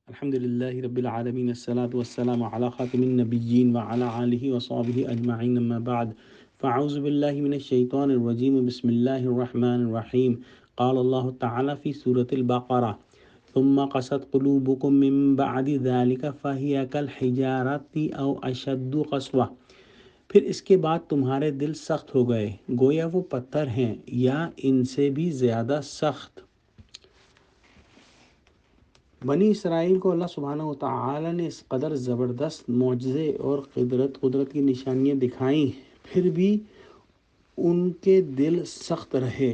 الحمد لله رب العالمين الصلاة والسلام على خاتم النبيين وعلى آله وصحبه أجمعين أما بعد فأعوذ بالله من الشيطان الرجيم بسم الله الرحمن الرحيم قال الله تعالى في سورة البقرة ثم قست قلوبكم من بعد ذلك فهي كالحجارة أو أشد قسوة پھر اس کے بعد تمہارے دل سخت ہو گئے گویا وہ پتھر ہیں یا ان سے بھی زیادہ سخت۔ بنی اسرائیل کو اللہ سبحانہ و تعالی نے اس قدر زبردست معجزے اور قدرت کی نشانیاں دکھائیں، پھر بھی ان کے دل سخت رہے۔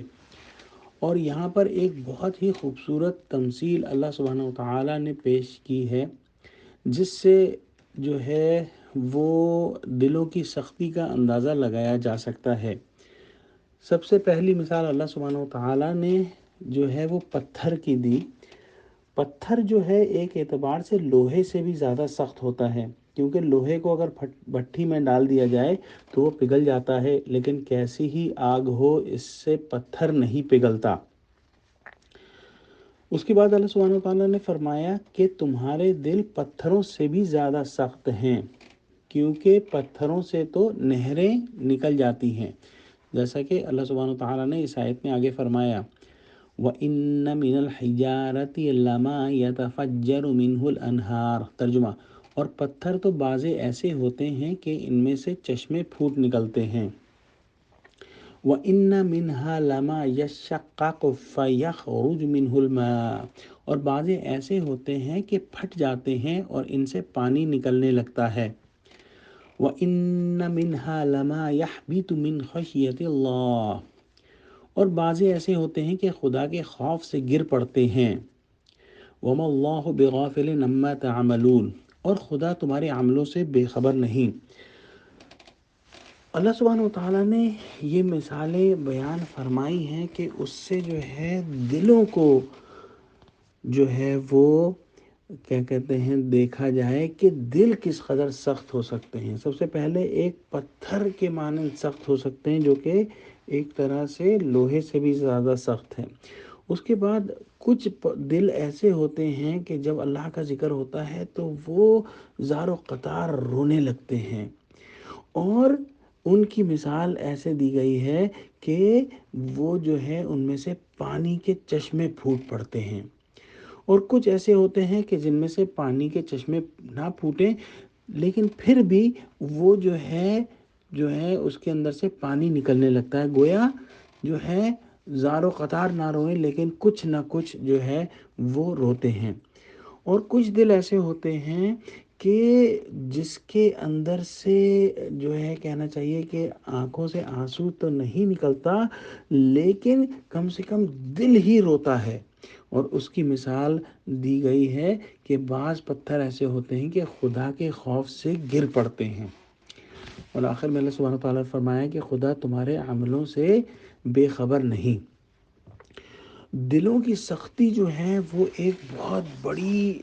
اور یہاں پر ایک بہت ہی خوبصورت تمثیل اللہ سبحانہ و تعالی نے پیش کی ہے، جس سے جو ہے وہ دلوں کی سختی کا اندازہ لگایا جا سکتا ہے۔ سب سے پہلی مثال اللہ سبحانہ و تعالی نے جو ہے وہ پتھر کی دی۔ پتھر جو ہے ایک اعتبار سے لوہے سے بھی زیادہ سخت ہوتا ہے، کیونکہ لوہے کو اگر بھٹی میں ڈال دیا جائے تو وہ پگھل جاتا ہے، لیکن کیسی ہی آگ ہو اس سے پتھر نہیں پگھلتا۔ اس کے بعد اللہ سبحانہ و تعالیٰ نے فرمایا کہ تمہارے دل پتھروں سے بھی زیادہ سخت ہیں، کیونکہ پتھروں سے تو نہریں نکل جاتی ہیں، جیسا کہ اللہ سبحانہ و تعالیٰ نے اس آیت میں آگے فرمایا وَإِنَّ مِنَ الْحِجَارَةِ لَمَا يَتَفَجَّرُ مِنْهُ الْأَنْهَارُ ترجمہ، اور پتھر تو بعضے ایسے ہوتے ہیں کہ ان میں سے چشمے پھوٹ نکلتے ہیں۔ وَإِنَّ مِنْهَا لَمَا يَشَّقَّقُ فَيَخْرُجُ مِنْهُ الْمَاءُ اور بعضے ایسے ہوتے ہیں کہ پھٹ جاتے ہیں اور ان سے پانی نکلنے لگتا ہے۔ وَإِنَّ مِنْهَا لَمَا يَحْبِطُ مِنْ خَشْيَةِ اللَّهِ اور بعضے ایسے ہوتے ہیں کہ خدا کے خوف سے گر پڑتے ہیں۔ وَمَا اللَّهُ بِغَافِلٍ عَمَّا تَعْمَلُونَ اور خدا تمہارے عملوں سے بے خبر نہیں۔ اللہ سبحانہ و تعالیٰ نے یہ مثالیں بیان فرمائی ہیں کہ اس سے جو ہے دلوں کو جو ہے وہ کیا کہتے ہیں دیکھا جائے کہ دل کس قدر سخت ہو سکتے ہیں۔ سب سے پہلے ایک پتھر کے مانند سخت ہو سکتے ہیں، جو کہ ایک طرح سے لوہے سے بھی زیادہ سخت ہے۔ اس کے بعد کچھ دل ایسے ہوتے ہیں کہ جب اللہ کا ذکر ہوتا ہے تو وہ زار و قطار رونے لگتے ہیں، اور ان کی مثال ایسے دی گئی ہے کہ وہ جو ہے ان میں سے پانی کے چشمے پھوٹ پڑتے ہیں۔ اور کچھ ایسے ہوتے ہیں کہ جن میں سے پانی کے چشمے نہ پھوٹیں، لیکن پھر بھی وہ جو ہے اس کے اندر سے پانی نکلنے لگتا ہے، گویا جو ہے زار و قطار نہ روئیں لیکن کچھ نہ کچھ جو ہے وہ روتے ہیں۔ اور کچھ دل ایسے ہوتے ہیں کہ جس کے اندر سے جو ہے کہنا چاہیے کہ آنکھوں سے آنسو تو نہیں نکلتا، لیکن کم سے کم دل ہی روتا ہے۔ اور اس کی مثال دی گئی ہے کہ بعض پتھر ایسے ہوتے ہیں کہ خدا کے خوف سے گر پڑتے ہیں۔ اور آخر میں اللہ سبحانہ تعالیٰ نے فرمایا کہ خدا تمہارے عملوں سے بے خبر نہیں۔ دلوں کی سختی جو ہے وہ ایک بہت بڑی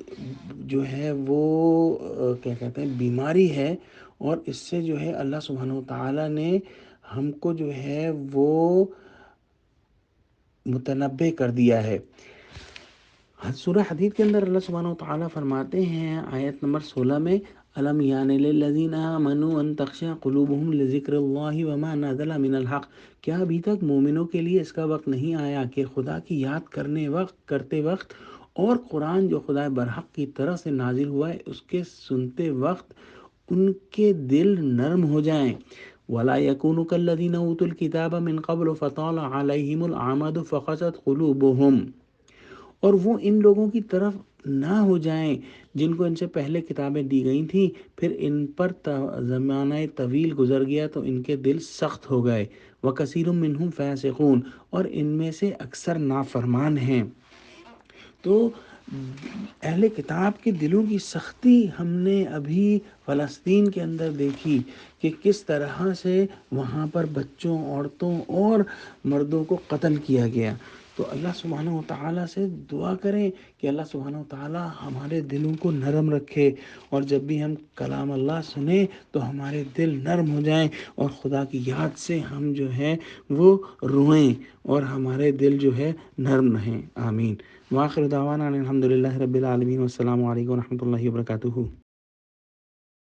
جو ہے وہ کیا کہتے ہیں بیماری ہے، اور اس سے جو ہے اللہ سبحانہ و تعالیٰ نے ہم کو جو ہے وہ متنبہ کر دیا ہے۔ سورہ حدید کے اندر اللہ سبحانہ و تعالیٰ فرماتے ہیں آیت نمبر 16 میں الم یان للذین آمنوا ان تخشع قلوبهم لذکر اللہ وما نزل من الحق کیا ابھی تک مومنوں کے لیے اس کا وقت نہیں آیا کہ خدا کی یاد کرتے وقت اور قرآن جو خدا برحق کی طرف سے نازل ہوا ہے اس کے سنتے وقت ان کے دل نرم ہو جائیں۔ ولا یکونوا کالذین اوتوا الکتاب من قبل فطال علیہم الامد فقست قلوبهم اور وہ ان لوگوں کی طرف نہ ہو جائیں جن کو ان سے پہلے کتابیں دی گئی تھیں، پھر ان پر زمانہ طویل گزر گیا تو ان کے دل سخت ہو گئے۔ وَكَثِيرٌ مِّنْهُمْ فَاسِقُونَ اور ان میں سے اکثر نافرمان ہیں۔ تو اہل کتاب کے دلوں کی سختی ہم نے ابھی فلسطین کے اندر دیکھی کہ کس طرح سے وہاں پر بچوں، عورتوں اور مردوں کو قتل کیا گیا۔ تو اللہ سبحانہ و تعالیٰ سے دعا کریں کہ اللہ سبحانہ و تعالیٰ ہمارے دلوں کو نرم رکھے، اور جب بھی ہم کلام اللہ سنیں تو ہمارے دل نرم ہو جائیں اور خدا کی یاد سے ہم جو ہے وہ روئیں اور ہمارے دل جو ہے نرم رہیں۔ آمین۔ وآخر دعوانا الحمد للہ رب العالمین، والسلام علیکم ورحمۃ اللہ وبرکاتہ.